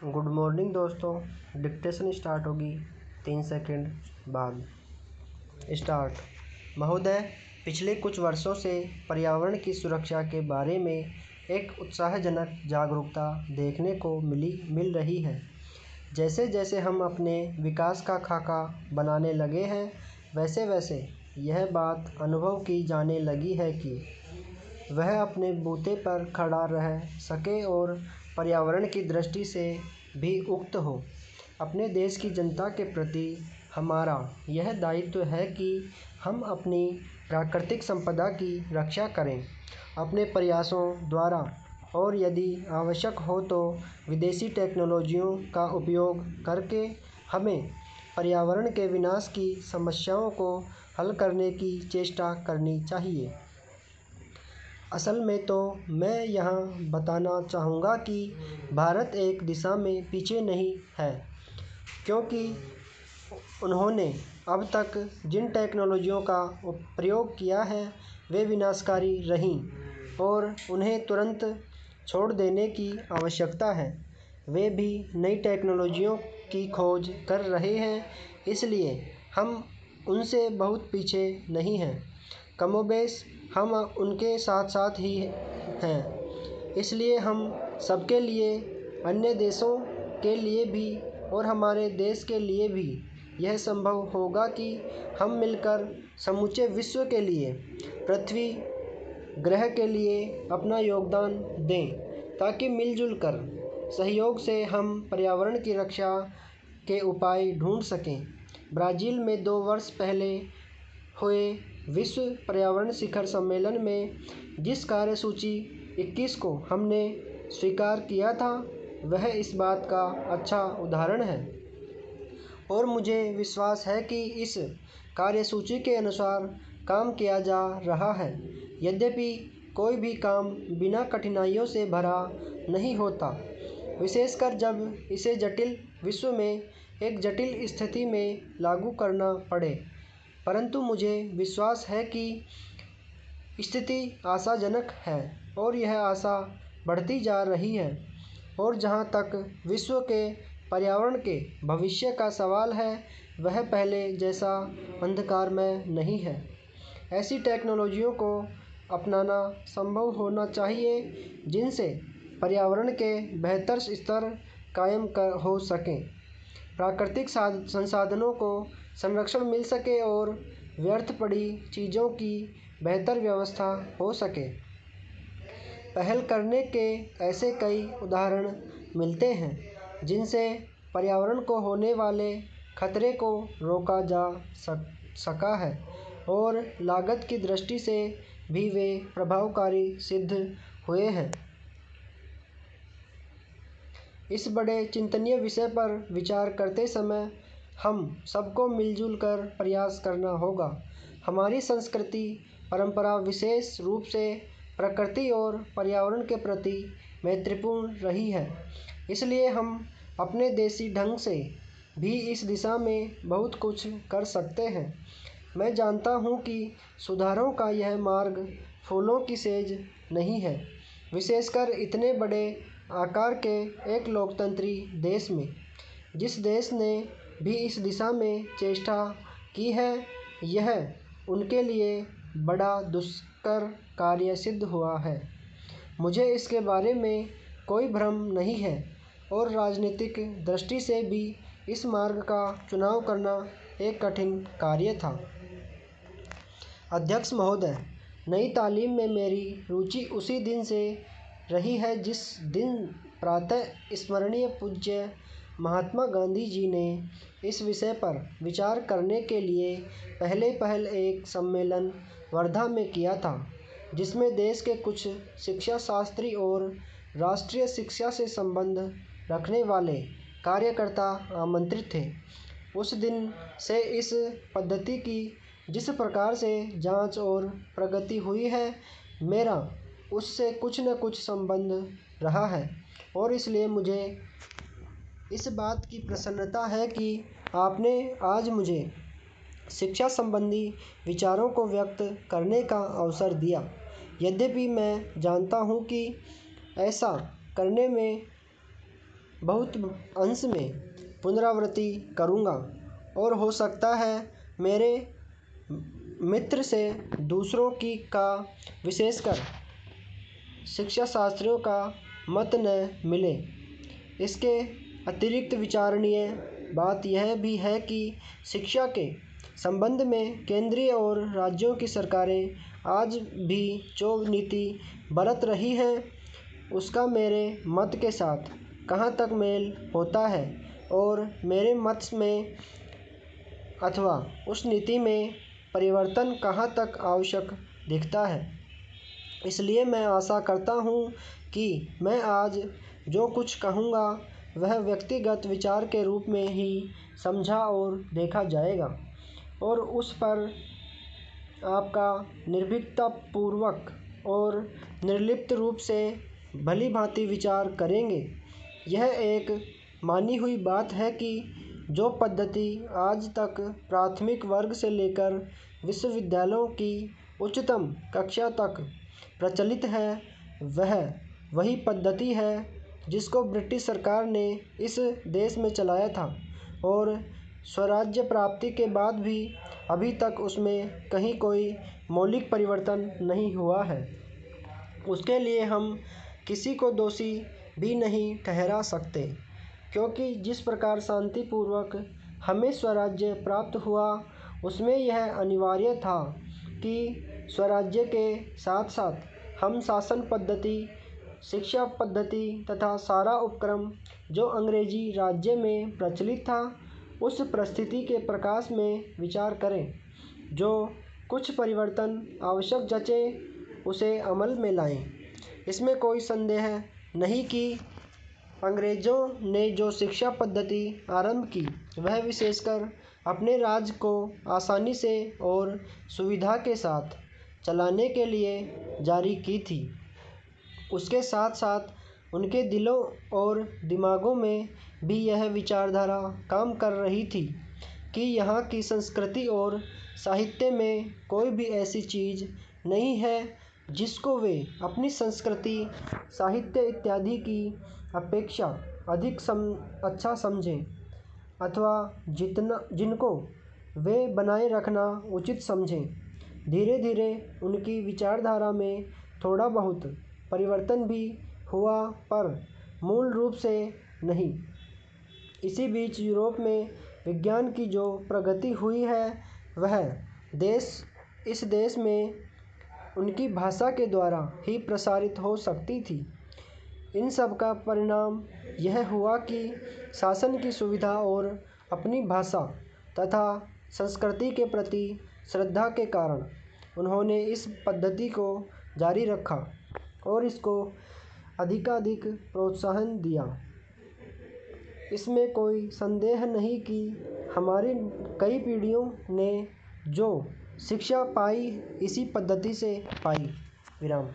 Good morning दोस्तों। Dictation start होगी 3 second बाद। स्टार्ट। महोदय, पिछले कुछ वर्षों से पर्यावरण की सुरक्षा के बारे में एक उत्साहजनक जागरूकता देखने को मिल रही है। जैसे जैसे हम अपने विकास का खाका बनाने लगे हैं, वैसे वैसे यह बात अनुभव की जाने लगी है कि वह अपने बूते पर खड़ा रह सके और पर्यावरण की दृष्टि से भी उक्त हो। अपने देश की जनता के प्रति हमारा यह दायित्व है कि हम अपनी प्राकृतिक संपदा की रक्षा करें अपने प्रयासों द्वारा, और यदि आवश्यक हो तो विदेशी टेक्नोलॉजियों का उपयोग करके हमें पर्यावरण के विनाश की समस्याओं को हल करने की चेष्टा करनी चाहिए। असल में तो मैं यहाँ बताना चाहूँगा कि भारत एक दिशा में पीछे नहीं है, क्योंकि उन्होंने अब तक जिन टेक्नोलॉजियों का प्रयोग किया है वे विनाशकारी रहीं और उन्हें तुरंत छोड़ देने की आवश्यकता है। वे भी नई टेक्नोलॉजियों की खोज कर रहे हैं, इसलिए हम उनसे बहुत पीछे नहीं हैं। कमोबेश हम उनके साथ साथ ही हैं। इसलिए हम सबके लिए, अन्य देशों के लिए भी और हमारे देश के लिए भी यह संभव होगा कि हम मिलकर समूचे विश्व के लिए, पृथ्वी ग्रह के लिए अपना योगदान दें, ताकि मिलजुल कर सहयोग से हम पर्यावरण की रक्षा के उपाय ढूंढ सकें। ब्राज़ील में 2 वर्ष पहले हुए विश्व पर्यावरण शिखर सम्मेलन में जिस कार्यसूची 21 को हमने स्वीकार किया था, वह इस बात का अच्छा उदाहरण है। और मुझे विश्वास है कि इस कार्यसूची के अनुसार काम किया जा रहा है। यद्यपि कोई भी काम बिना कठिनाइयों से भरा नहीं होता, विशेषकर जब इसे जटिल विश्व में एक जटिल स्थिति में लागू करना पड़े। परंतु मुझे विश्वास है कि स्थिति आशाजनक है और यह आशा बढ़ती जा रही है। और जहाँ तक विश्व के पर्यावरण के भविष्य का सवाल है, वह पहले जैसा अंधकारमय नहीं है। ऐसी टेक्नोलॉजियों को अपनाना संभव होना चाहिए जिनसे पर्यावरण के बेहतर स्तर कायम हो सकें, प्राकृतिक संसाधनों को संरक्षण मिल सके और व्यर्थ पड़ी चीज़ों की बेहतर व्यवस्था हो सके। पहल करने के ऐसे कई उदाहरण मिलते हैं जिनसे पर्यावरण को होने वाले खतरे को रोका जा सका है और लागत की दृष्टि से भी वे प्रभावकारी सिद्ध हुए हैं। इस बड़े चिंतनीय विषय पर विचार करते समय हम सबको मिलजुल कर प्रयास करना होगा। हमारी संस्कृति परंपरा विशेष रूप से प्रकृति और पर्यावरण के प्रति मैत्रीपूर्ण रही है, इसलिए हम अपने देसी ढंग से भी इस दिशा में बहुत कुछ कर सकते हैं। मैं जानता हूँ कि सुधारों का यह मार्ग फूलों की सेज नहीं है, विशेषकर इतने बड़े आकार के एक लोकतंत्री देश में। जिस देश ने भी इस दिशा में चेष्टा की है, यह उनके लिए बड़ा दुष्कर कार्य सिद्ध हुआ है। मुझे इसके बारे में कोई भ्रम नहीं है और राजनीतिक दृष्टि से भी इस मार्ग का चुनाव करना एक कठिन कार्य था। अध्यक्ष महोदय, नई तालीम में मेरी रुचि उसी दिन से रही है जिस दिन प्रातः स्मरणीय पूज्य महात्मा गांधी जी ने इस विषय पर विचार करने के लिए पहल एक सम्मेलन वर्धा में किया था, जिसमें देश के कुछ शिक्षा शास्त्री और राष्ट्रीय शिक्षा से संबंध रखने वाले कार्यकर्ता आमंत्रित थे। उस दिन से इस पद्धति की जिस प्रकार से जांच और प्रगति हुई है, मेरा उससे कुछ न कुछ संबंध रहा है और इसलिए मुझे इस बात की प्रसन्नता है कि आपने आज मुझे शिक्षा संबंधी विचारों को व्यक्त करने का अवसर दिया। यद्यपि मैं जानता हूँ कि ऐसा करने में बहुत अंश में पुनरावृत्ति करूँगा और हो सकता है मेरे मित्र से दूसरों की का विशेषकर शिक्षाशास्त्रियों का मत न मिले। इसके अतिरिक्त विचारणीय बात यह भी है कि शिक्षा के संबंध में केंद्रीय और राज्यों की सरकारें आज भी जो नीति बरत रही हैं उसका मेरे मत के साथ कहाँ तक मेल होता है और मेरे मत में अथवा उस नीति में परिवर्तन कहाँ तक आवश्यक दिखता है। इसलिए मैं आशा करता हूँ कि मैं आज जो कुछ कहूँगा वह व्यक्तिगत विचार के रूप में ही समझा और देखा जाएगा और उस पर आपका निर्भीकतापूर्वक और निर्लिप्त रूप से भली भांति विचार करेंगे। यह एक मानी हुई बात है कि जो पद्धति आज तक प्राथमिक वर्ग से लेकर विश्वविद्यालयों की उच्चतम कक्षा तक प्रचलित है वह वही पद्धति है जिसको ब्रिटिश सरकार ने इस देश में चलाया था और स्वराज्य प्राप्ति के बाद भी अभी तक उसमें कहीं कोई मौलिक परिवर्तन नहीं हुआ है। उसके लिए हम किसी को दोषी भी नहीं ठहरा सकते क्योंकि जिस प्रकार शांतिपूर्वक हमें स्वराज्य प्राप्त हुआ उसमें यह अनिवार्य था कि स्वराज्य के साथ साथ हम शासन पद्धति, शिक्षा पद्धति तथा सारा उपक्रम जो अंग्रेजी राज्य में प्रचलित था उस परिस्थिति के प्रकाश में विचार करें। जो कुछ परिवर्तन आवश्यक जचे उसे अमल में लाएं। इसमें कोई संदेह नहीं कि अंग्रेज़ों ने जो शिक्षा पद्धति आरंभ की वह विशेषकर अपने राज्य को आसानी से और सुविधा के साथ चलाने के लिए जारी की थी। उसके साथ साथ उनके दिलों और दिमागों में भी यह विचारधारा काम कर रही थी कि यहाँ की संस्कृति और साहित्य में कोई भी ऐसी चीज़ नहीं है जिसको वे अपनी संस्कृति, साहित्य इत्यादि की अपेक्षा अधिक अच्छा समझें अथवा जिनको वे बनाए रखना उचित समझें। धीरे धीरे उनकी विचारधारा में थोड़ा बहुत परिवर्तन भी हुआ पर मूल रूप से नहीं। इसी बीच यूरोप में विज्ञान की जो प्रगति हुई है वह इस देश में उनकी भाषा के द्वारा ही प्रसारित हो सकती थी। इन सब का परिणाम यह हुआ कि शासन की सुविधा और अपनी भाषा तथा संस्कृति के प्रति श्रद्धा के कारण उन्होंने इस पद्धति को जारी रखा और इसको अधिकाधिक प्रोत्साहन दिया। इसमें कोई संदेह नहीं कि हमारी कई पीढ़ियों ने जो शिक्षा पाई इसी पद्धति से पाई। विराम।